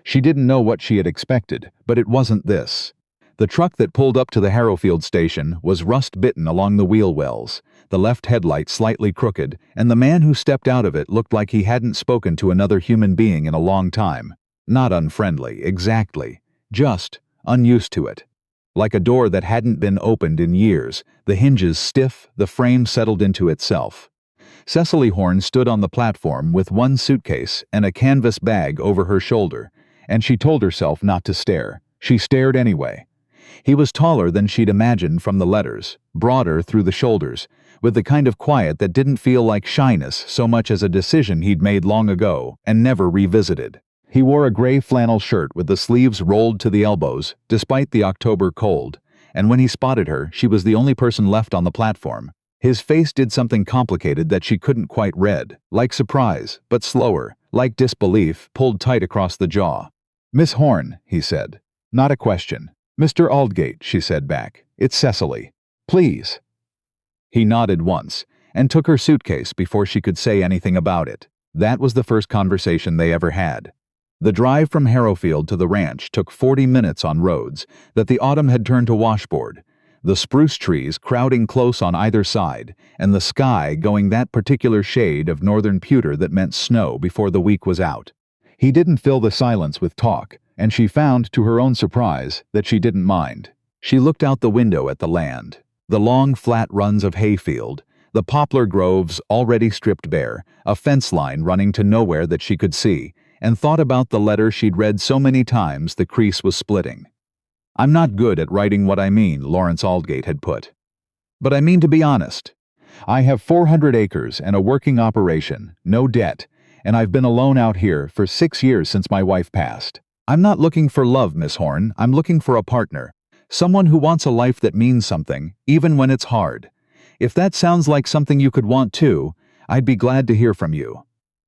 She didn't know what she had expected, but it wasn't this. The truck that pulled up to the Harrowfield station was rust-bitten along the wheel wells, the left headlight slightly crooked, and the man who stepped out of it looked like he hadn't spoken to another human being in a long time. Not unfriendly, exactly. Just unused to it. Like a door that hadn't been opened in years, the hinges stiff, the frame settled into itself. Cecily Horn stood on the platform with one suitcase and a canvas bag over her shoulder, and she told herself not to stare. She stared anyway. He was taller than she'd imagined from the letters, broader through the shoulders, with the kind of quiet that didn't feel like shyness so much as a decision he'd made long ago and never revisited. He wore a gray flannel shirt with the sleeves rolled to the elbows, despite the October cold, and when he spotted her, she was the only person left on the platform. His face did something complicated that she couldn't quite read, like surprise, but slower, like disbelief pulled tight across the jaw. "Miss Horn," he said. "Not a question." "Mr. Aldgate," she said back. "It's Cecily. Please." He nodded once, and took her suitcase before she could say anything about it. That was the first conversation they ever had. The drive from Harrowfield to the ranch took 40 minutes on roads that the autumn had turned to washboard, the spruce trees crowding close on either side, and the sky going that particular shade of northern pewter that meant snow before the week was out. He didn't fill the silence with talk, and she found, to her own surprise, that she didn't mind. She looked out the window at the land, the long flat runs of hayfield, the poplar groves already stripped bare, a fence line running to nowhere that she could see, and thought about the letter she'd read so many times the crease was splitting. "I'm not good at writing what I mean," Lawrence Aldgate had put. "But I mean to be honest. I have 400 acres and a working operation, no debt, and I've been alone out here for 6 years since my wife passed. I'm not looking for love, Miss Horn. I'm looking for a partner. Someone who wants a life that means something, even when it's hard. If that sounds like something you could want too, I'd be glad to hear from you."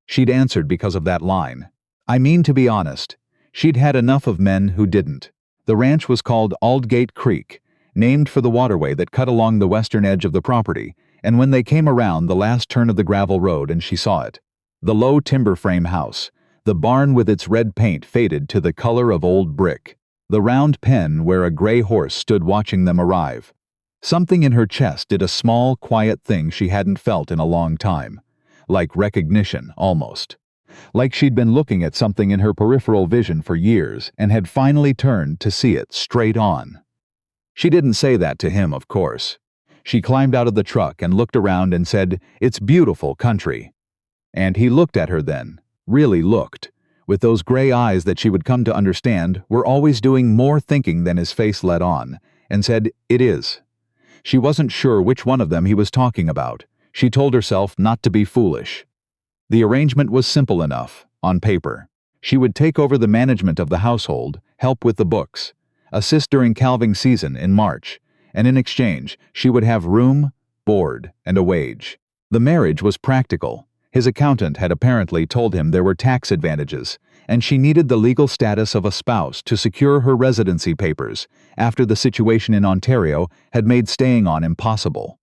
She'd answered because of that line. I mean to be honest. She'd had enough of men who didn't. The ranch was called Aldgate Creek, named for the waterway that cut along the western edge of the property, and when they came around the last turn of the gravel road and she saw it, the low timber frame house, the barn with its red paint faded to the color of old brick, the round pen where a gray horse stood watching them arrive. Something in her chest did a small, quiet thing she hadn't felt in a long time, like recognition almost. Like she'd been looking at something in her peripheral vision for years and had finally turned to see it straight on. She didn't say that to him, of course. She climbed out of the truck and looked around and said, "It's beautiful country." And he looked at her then, really looked, with those gray eyes that she would come to understand were always doing more thinking than his face let on, and said, "It is." She wasn't sure which one of them he was talking about. She told herself not to be foolish. The arrangement was simple enough, on paper. She would take over the management of the household, help with the books, assist during calving season in March, and in exchange, she would have room, board, and a wage. The marriage was practical. His accountant had apparently told him there were tax advantages, and she needed the legal status of a spouse to secure her residency papers after the situation in Ontario had made staying on impossible.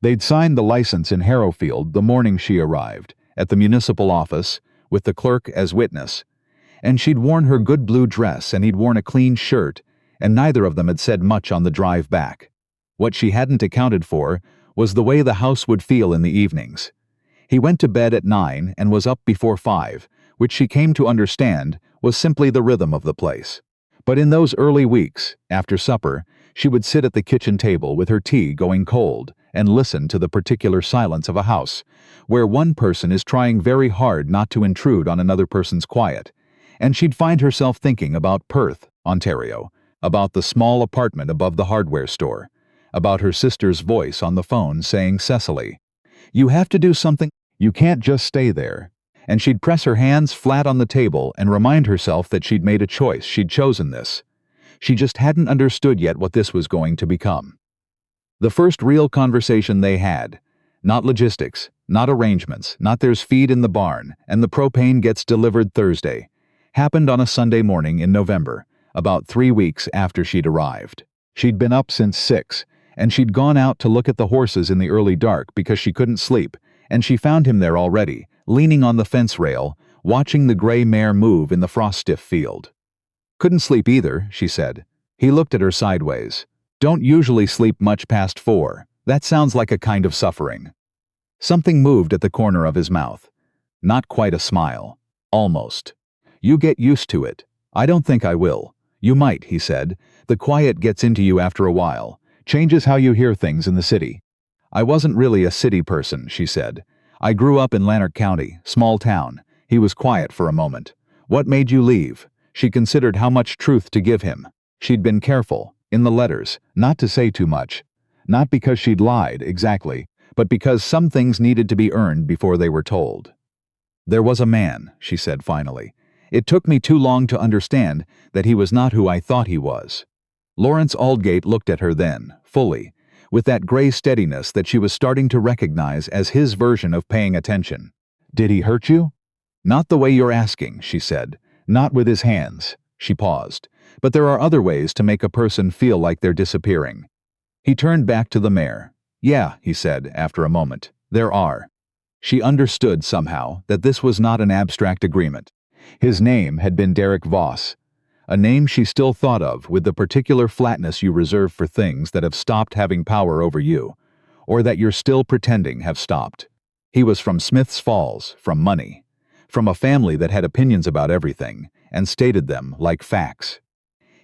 They'd signed the license in Harrowfield the morning she arrived, at the municipal office, with the clerk as witness, and she'd worn her good blue dress and he'd worn a clean shirt, and neither of them had said much on the drive back. What she hadn't accounted for was the way the house would feel in the evenings. He went to bed at 9 and was up before 5, which she came to understand was simply the rhythm of the place. But in those early weeks, after supper, she would sit at the kitchen table with her tea going cold and listen to the particular silence of a house, where one person is trying very hard not to intrude on another person's quiet, and she'd find herself thinking about Perth, Ontario, about the small apartment above the hardware store, about her sister's voice on the phone saying, "Cecily, you have to do something, you can't just stay there," and she'd press her hands flat on the table and remind herself that she'd made a choice, she'd chosen this. She just hadn't understood yet what this was going to become. The first real conversation they had, not logistics, not arrangements, not there's feed in the barn, and the propane gets delivered Thursday, happened on a Sunday morning in November, about 3 weeks after she'd arrived. She'd been up since 6, and she'd gone out to look at the horses in the early dark because she couldn't sleep, and she found him there already, leaning on the fence rail, watching the gray mare move in the frost-stiff field. "Couldn't sleep either," she said. He looked at her sideways. "Don't usually sleep much past 4. That sounds like a kind of suffering." Something moved at the corner of his mouth. Not quite a smile. Almost. "You get used to it." "I don't think I will." "You might," he said. "The quiet gets into you after a while. Changes how you hear things in the city." "I wasn't really a city person," she said. "I grew up in Lanark County, small town." He was quiet for a moment. "What made you leave?" She considered how much truth to give him. She'd been careful, in the letters, not to say too much. Not because she'd lied, exactly, but because some things needed to be earned before they were told. "There was a man," she said finally. "It took me too long to understand that he was not who I thought he was." Lawrence Aldgate looked at her then, fully, with that gray steadiness that she was starting to recognize as his version of paying attention. "Did he hurt you?" "Not the way you're asking," she said. "Not with his hands." She paused. "But there are other ways to make a person feel like they're disappearing." He turned back to the mare. "Yeah," he said after a moment. "There are." She understood somehow that this was not an abstract agreement. His name had been Derek Voss, a name she still thought of with the particular flatness you reserve for things that have stopped having power over you, or that you're still pretending have stopped. He was from Smith's Falls, from money, from a family that had opinions about everything, and stated them like facts.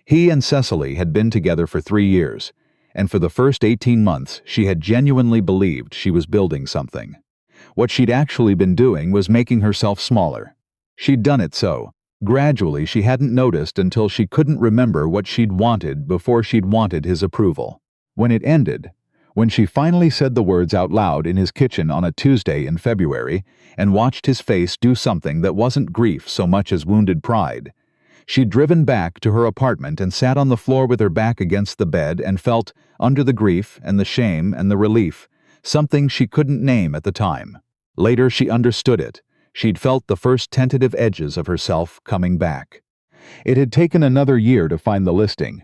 He and Cecily had been together for 3 years, and for the first 18 months she had genuinely believed she was building something. What she'd actually been doing was making herself smaller. She'd done it so. Gradually, she hadn't noticed until she couldn't remember what she'd wanted before she'd wanted his approval. When it ended, when she finally said the words out loud in his kitchen on a Tuesday in February and watched his face do something that wasn't grief so much as wounded pride, she'd driven back to her apartment and sat on the floor with her back against the bed and felt, under the grief and the shame and the relief, something she couldn't name at the time. Later she understood it. She'd felt the first tentative edges of herself coming back. It had taken another year to find the listing.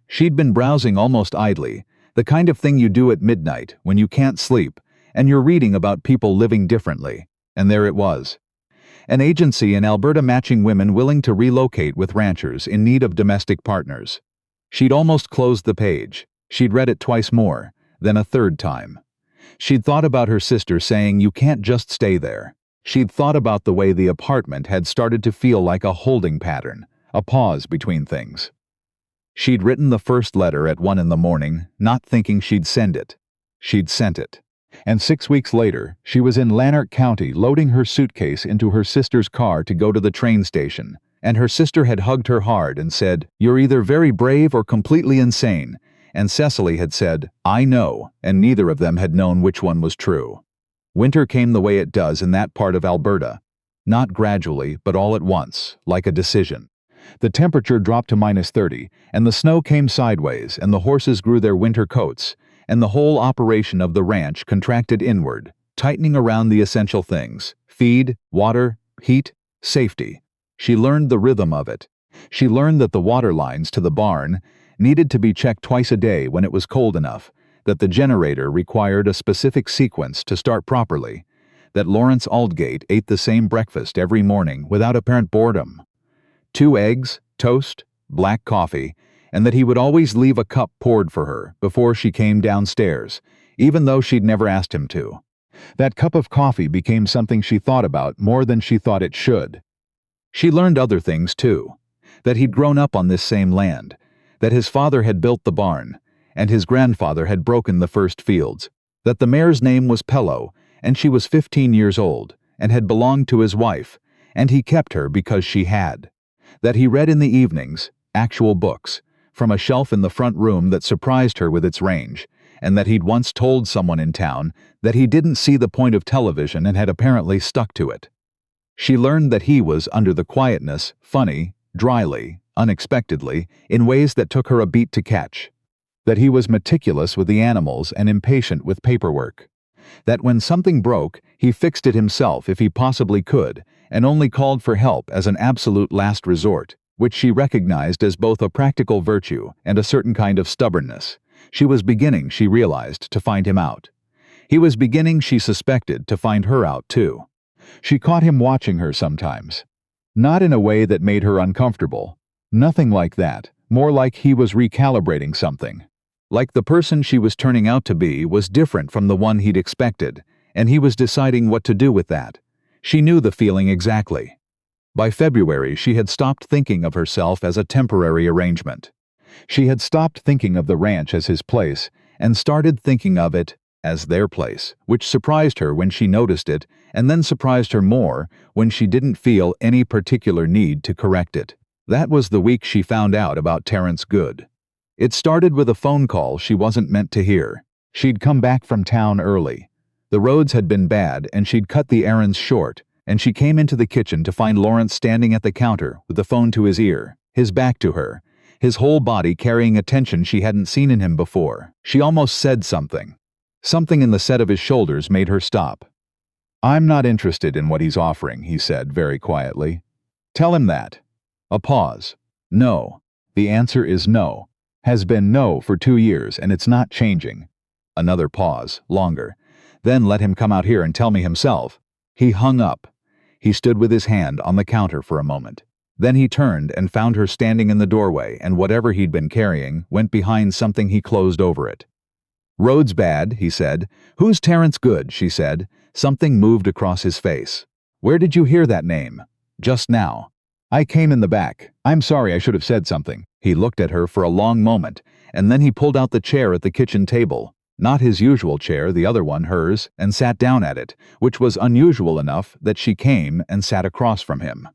She'd been browsing almost idly, the kind of thing you do at midnight when you can't sleep and you're reading about people living differently, and there it was. An agency in Alberta matching women willing to relocate with ranchers in need of domestic partners. She'd almost closed the page. She'd read it twice more, then a third time. She'd thought about her sister saying you can't just stay there. She'd thought about the way the apartment had started to feel like a holding pattern, a pause between things. She'd written the first letter at 1 in the morning, not thinking she'd send it. She'd sent it. And 6 weeks later, she was in Lanark County loading her suitcase into her sister's car to go to the train station, and her sister had hugged her hard and said, "You're either very brave or completely insane," and Cecily had said, "I know," and neither of them had known which one was true. Winter came the way it does in that part of Alberta. Not gradually, but all at once, like a decision. The temperature dropped to -30, and the snow came sideways, and the horses grew their winter coats, and the whole operation of the ranch contracted inward, tightening around the essential things: feed, water, heat, safety. She learned the rhythm of it. She learned that the water lines to the barn needed to be checked twice a day when it was cold enough, that the generator required a specific sequence to start properly, that Lawrence Aldgate ate the same breakfast every morning without apparent boredom. 2 eggs, toast, black coffee, and that he would always leave a cup poured for her before she came downstairs, even though she'd never asked him to. That cup of coffee became something she thought about more than she thought it should. She learned other things, too. That he'd grown up on this same land, that his father had built the barn, and his grandfather had broken the first fields, that the mare's name was Pello, and she was 15 years old, and had belonged to his wife, and he kept her because she had. That he read in the evenings, actual books, from a shelf in the front room that surprised her with its range, and that he'd once told someone in town that he didn't see the point of television and had apparently stuck to it. She learned that he was, under the quietness, funny, dryly, unexpectedly, in ways that took her a beat to catch. That he was meticulous with the animals and impatient with paperwork. That when something broke, he fixed it himself if he possibly could, and only called for help as an absolute last resort, which she recognized as both a practical virtue and a certain kind of stubbornness. She was beginning, she realized, to find him out. He was beginning, she suspected, to find her out, too. She caught him watching her sometimes. Not in a way that made her uncomfortable. Nothing like that, more like he was recalibrating something. Like the person she was turning out to be was different from the one he'd expected, and he was deciding what to do with that. She knew the feeling exactly. By February, she had stopped thinking of herself as a temporary arrangement. She had stopped thinking of the ranch as his place and started thinking of it as their place, which surprised her when she noticed it, and then surprised her more when she didn't feel any particular need to correct it. That was the week she found out about Terrence Good. It started with a phone call she wasn't meant to hear. She'd come back from town early. The roads had been bad and she'd cut the errands short, and she came into the kitchen to find Lawrence standing at the counter with the phone to his ear, his back to her, his whole body carrying a tension she hadn't seen in him before. She almost said something. Something in the set of his shoulders made her stop. "I'm not interested in what he's offering," he said very quietly. "Tell him that." A pause. "No. The answer is no. Has been no for 2 years, and it's not changing." Another pause, longer. "Then let him come out here and tell me himself." He hung up. He stood with his hand on the counter for a moment. Then he turned and found her standing in the doorway, and whatever he'd been carrying went behind something he closed over it. "Road's bad," he said. "Who's Terrence Good?" she said. Something moved across his face. "Where did you hear that name?" "Just now." "I came in the back. I'm sorry, I should have said something." He looked at her for a long moment, and then he pulled out the chair at the kitchen table. Not his usual chair, the other one, hers, and sat down at it, which was unusual enough that she came and sat across from him.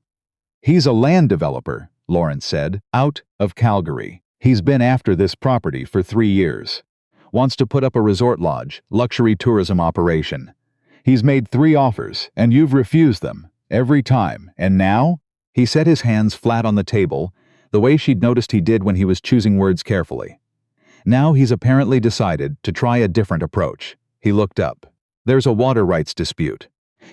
"He's a land developer," Lawrence said, "out of Calgary. He's been after this property for 3 years. Wants to put up a resort lodge, luxury tourism operation. He's made 3 offers, and you've refused them, every time, and now?" He set his hands flat on the table, the way she'd noticed he did when he was choosing words carefully. "Now he's apparently decided to try a different approach." He looked up. "There's a water rights dispute.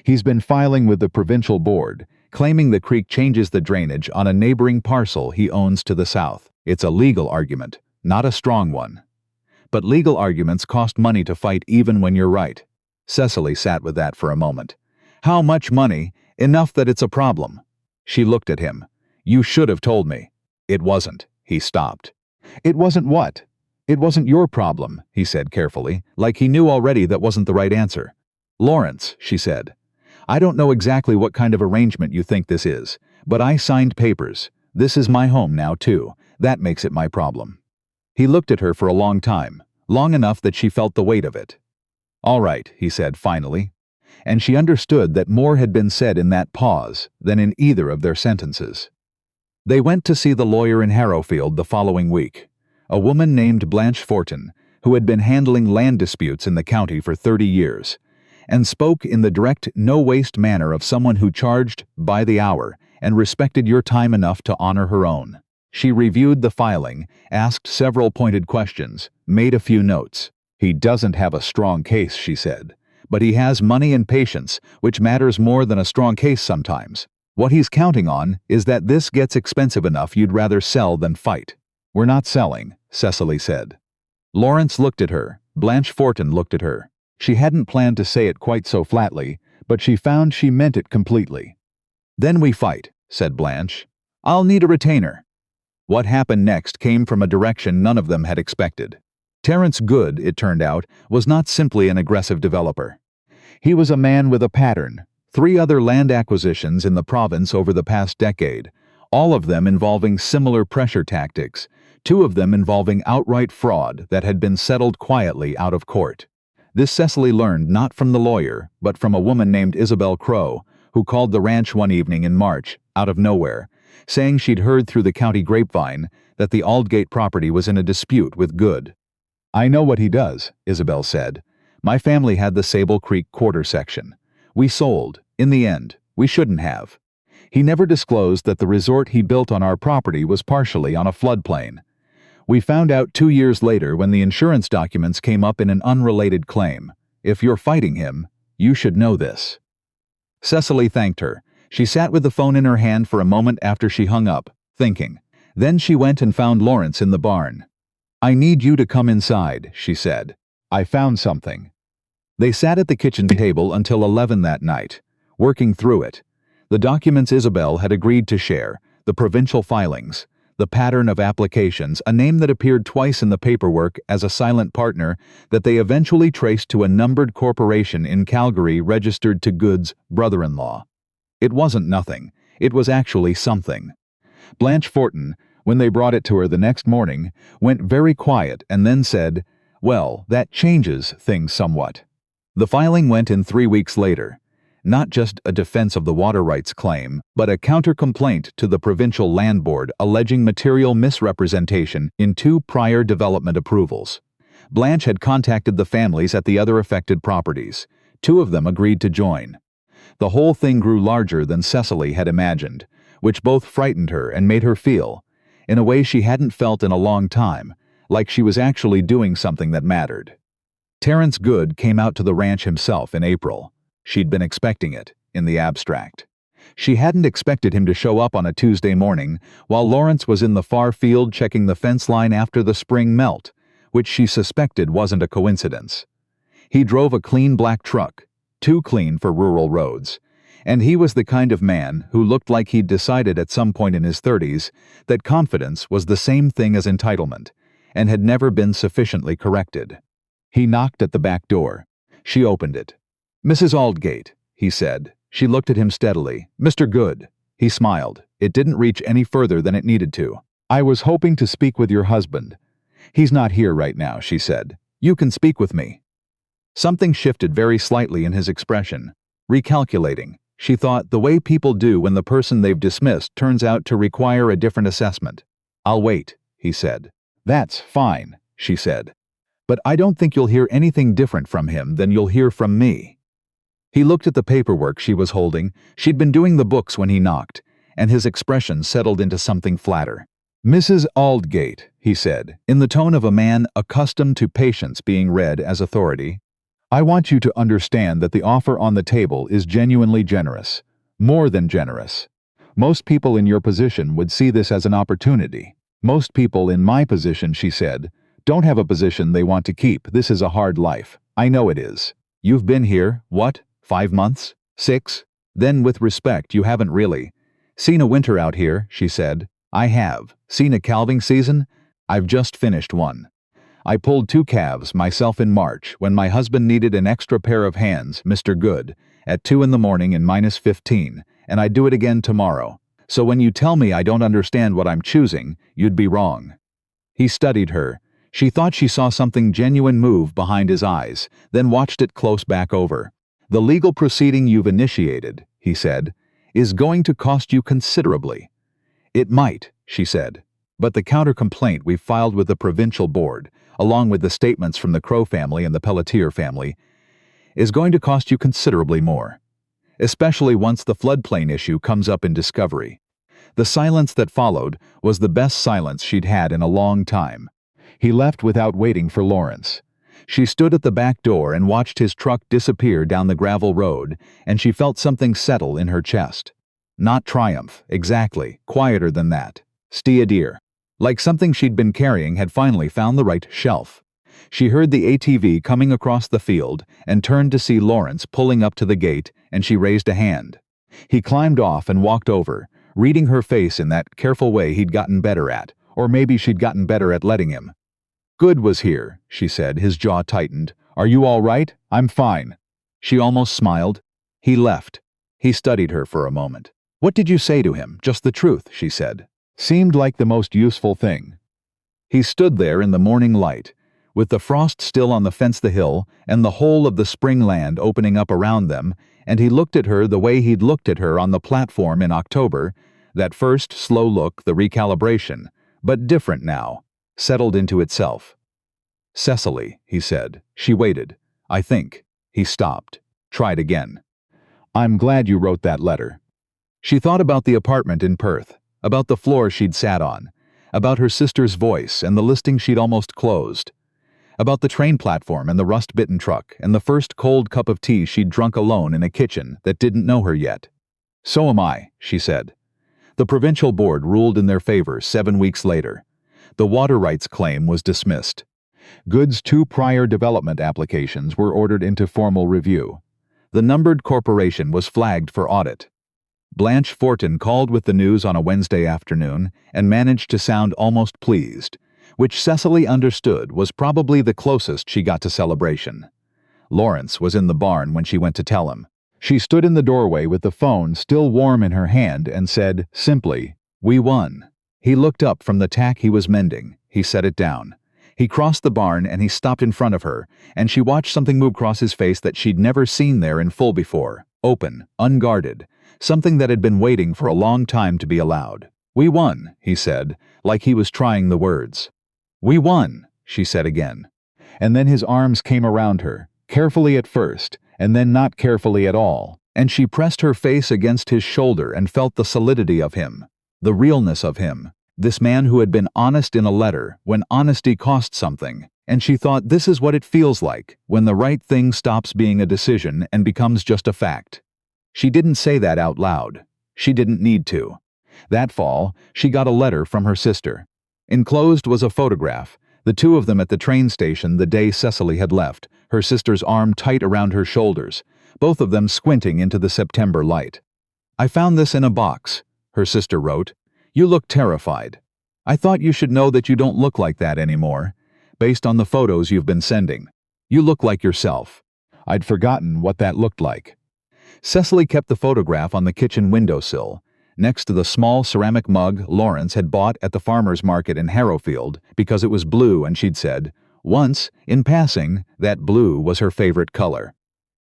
He's been filing with the provincial board, claiming the creek changes the drainage on a neighboring parcel he owns to the south. It's a legal argument, not a strong one. But legal arguments cost money to fight even when you're right." Cecily sat with that for a moment. "How much money? Enough that it's a problem." She looked at him. "You should have told me." "It wasn't." He stopped. "It wasn't what?" "It wasn't your problem," he said carefully, like he knew already that wasn't the right answer. "Lawrence," she said, "I don't know exactly what kind of arrangement you think this is, but I signed papers. This is my home now, too. That makes it my problem." He looked at her for a long time, long enough that she felt the weight of it. "All right," he said finally, and she understood that more had been said in that pause than in either of their sentences. They went to see the lawyer in Harrowfield the following week, a woman named Blanche Fortin, who had been handling land disputes in the county for 30 years, and spoke in the direct, no-waste manner of someone who charged by the hour and respected your time enough to honor her own. She reviewed the filing, asked several pointed questions, made a few notes. "He doesn't have a strong case," she said, "but he has money and patience, which matters more than a strong case sometimes. What he's counting on is that this gets expensive enough you'd rather sell than fight." "We're not selling," Cecily said. Lawrence looked at her. Blanche Fortin looked at her. She hadn't planned to say it quite so flatly, but she found she meant it completely. "Then we fight," said Blanche. "I'll need a retainer." What happened next came from a direction none of them had expected. Terrence Good, it turned out, was not simply an aggressive developer. He was a man with a pattern. 3 other land acquisitions in the province over the past decade, all of them involving similar pressure tactics, 2 of them involving outright fraud that had been settled quietly out of court. This Cecily learned not from the lawyer, but from a woman named Isabel Crow, who called the ranch one evening in March, out of nowhere, saying she'd heard through the county grapevine that the Aldgate property was in a dispute with Good. "I know what he does," Isabel said. "My family had the Sable Creek quarter section. We sold. In the end, we shouldn't have. He never disclosed that the resort he built on our property was partially on a floodplain. We found out 2 years later when the insurance documents came up in an unrelated claim. If you're fighting him, you should know this." Cecily thanked her. She sat with the phone in her hand for a moment after she hung up, thinking. Then she went and found Lawrence in the barn. "I need you to come inside," she said. "I found something." They sat at the kitchen table until 11 that night. working through it. The documents Isabel had agreed to share, the provincial filings, the pattern of applications, a name that appeared twice in the paperwork as a silent partner that they eventually traced to a numbered corporation in Calgary registered to Good's brother-in-law. It wasn't nothing. It was actually something. Blanche Fortin, when they brought it to her the next morning, went very quiet and then said, "Well, that changes things somewhat." The filing went in 3 weeks later. Not just a defense of the water rights claim, but a counter-complaint to the Provincial Land Board alleging material misrepresentation in 2 prior development approvals. Blanche had contacted the families at the other affected properties. 2 of them agreed to join. The whole thing grew larger than Cecily had imagined, which both frightened her and made her feel, in a way she hadn't felt in a long time, like she was actually doing something that mattered. Terence Good came out to the ranch himself in April. She'd been expecting it, in the abstract. She hadn't expected him to show up on a Tuesday morning while Lawrence was in the far field checking the fence line after the spring melt, which she suspected wasn't a coincidence. He drove a clean black truck, too clean for rural roads, and he was the kind of man who looked like he'd decided at some point in his 30s that confidence was the same thing as entitlement, and had never been sufficiently corrected. He knocked at the back door. She opened it. "Mrs. Aldgate," he said. She looked at him steadily. "Mr. Good." He smiled. It didn't reach any further than it needed to. "I was hoping to speak with your husband." "He's not here right now," she said. "You can speak with me." Something shifted very slightly in his expression. Recalculating, she thought, the way people do when the person they've dismissed turns out to require a different assessment. "I'll wait," he said. "That's fine," she said. "But I don't think you'll hear anything different from him than you'll hear from me." He looked at the paperwork she was holding. She'd been doing the books when he knocked, and his expression settled into something flatter. "Mrs. Aldgate," he said, in the tone of a man accustomed to patience being read as authority, "I want you to understand that the offer on the table is genuinely generous. More than generous. Most people in your position would see this as an opportunity. Most people in my position," she said, "don't have a position they want to keep. This is a hard life. I know it is. You've been here, what, 5 months? 6? Then with respect, you haven't really seen a winter out here," she said. "I have. Seen a calving season? I've just finished one. I pulled 2 calves myself in March when my husband needed an extra pair of hands, Mr. Good, at 2 in the morning in -15, and I'd do it again tomorrow. So when you tell me I don't understand what I'm choosing, you'd be wrong." He studied her. She thought she saw something genuine move behind his eyes, then watched it close back over. "The legal proceeding you've initiated," he said, "is going to cost you considerably." "It might," she said, "but the counter-complaint we've filed with the provincial board, along with the statements from the Crow family and the Pelletier family, is going to cost you considerably more. Especially once the floodplain issue comes up in discovery." The silence that followed was the best silence she'd had in a long time. He left without waiting for Lawrence. She stood at the back door and watched his truck disappear down the gravel road, and she felt something settle in her chest. Not triumph, exactly, quieter than that. Stia dear. Like something she'd been carrying had finally found the right shelf. She heard the ATV coming across the field and turned to see Lawrence pulling up to the gate, and she raised a hand. He climbed off and walked over, reading her face in that careful way he'd gotten better at, or maybe she'd gotten better at letting him. "Good was here," she said, his jaw tightened. "Are you all right?" "I'm fine." She almost smiled. He left. He studied her for a moment. "What did you say to him? Just the truth," she said. "Seemed like the most useful thing." He stood there in the morning light, with the frost still on the fence the hill and the whole of the spring land opening up around them, and he looked at her the way he'd looked at her on the platform in October, that first slow look, the recalibration, but different now, settled into itself. "Cecily," he said. She waited. "I think." He stopped. Tried again. "I'm glad you wrote that letter." She thought about the apartment in Perth, about the floor she'd sat on, about her sister's voice and the listing she'd almost closed, about the train platform and the rust-bitten truck and the first cold cup of tea she'd drunk alone in a kitchen that didn't know her yet. "So am I," she said. The provincial board ruled in their favor 7 weeks later. The water rights claim was dismissed. Good's 2 prior development applications were ordered into formal review. The numbered corporation was flagged for audit. Blanche Fortin called with the news on a Wednesday afternoon and managed to sound almost pleased, which Cecily understood was probably the closest she got to celebration. Lawrence was in the barn when she went to tell him. She stood in the doorway with the phone still warm in her hand and said, simply, "We won." He looked up from the tack he was mending. He set it down. He crossed the barn and he stopped in front of her, and she watched something move across his face that she'd never seen there in full before. Open, unguarded, something that had been waiting for a long time to be allowed. "We won," he said, like he was trying the words. "We won," she said again. And then his arms came around her, carefully at first, and then not carefully at all, and she pressed her face against his shoulder and felt the solidity of him, the realness of him, this man who had been honest in a letter when honesty cost something, and she thought this is what it feels like when the right thing stops being a decision and becomes just a fact. She didn't say that out loud. She didn't need to. That fall, she got a letter from her sister. Enclosed was a photograph, the two of them at the train station the day Cecily had left, her sister's arm tight around her shoulders, both of them squinting into the September light. "I found this in a box," her sister wrote. "You look terrified. I thought you should know that you don't look like that anymore, based on the photos you've been sending. You look like yourself." I'd forgotten what that looked like. Cecily kept the photograph on the kitchen windowsill, next to the small ceramic mug Lawrence had bought at the farmer's market in Harrowfield because it was blue, and she'd said, once, in passing, that blue was her favorite color.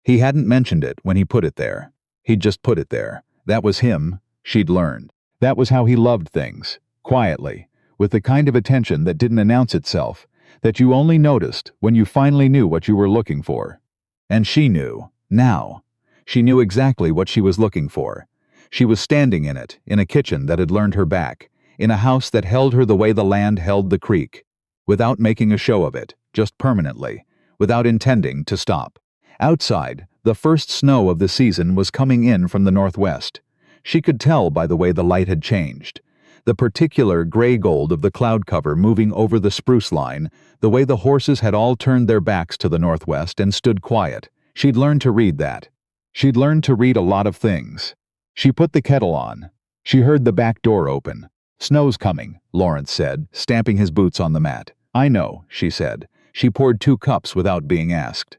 He hadn't mentioned it when he put it there. He'd just put it there. That was him, she'd learned. That was how he loved things, quietly, with the kind of attention that didn't announce itself, that you only noticed when you finally knew what you were looking for. And she knew, now. She knew exactly what she was looking for. She was standing in it, in a kitchen that had learned her back, in a house that held her the way the land held the creek, without making a show of it, just permanently, without intending to stop. Outside, the first snow of the season was coming in from the northwest. She could tell by the way the light had changed. The particular gray gold of the cloud cover moving over the spruce line, the way the horses had all turned their backs to the northwest and stood quiet. She'd learned to read that. She'd learned to read a lot of things. She put the kettle on. She heard the back door open. "Snow's coming," Lawrence said, stamping his boots on the mat. "I know," she said. She poured 2 cups without being asked.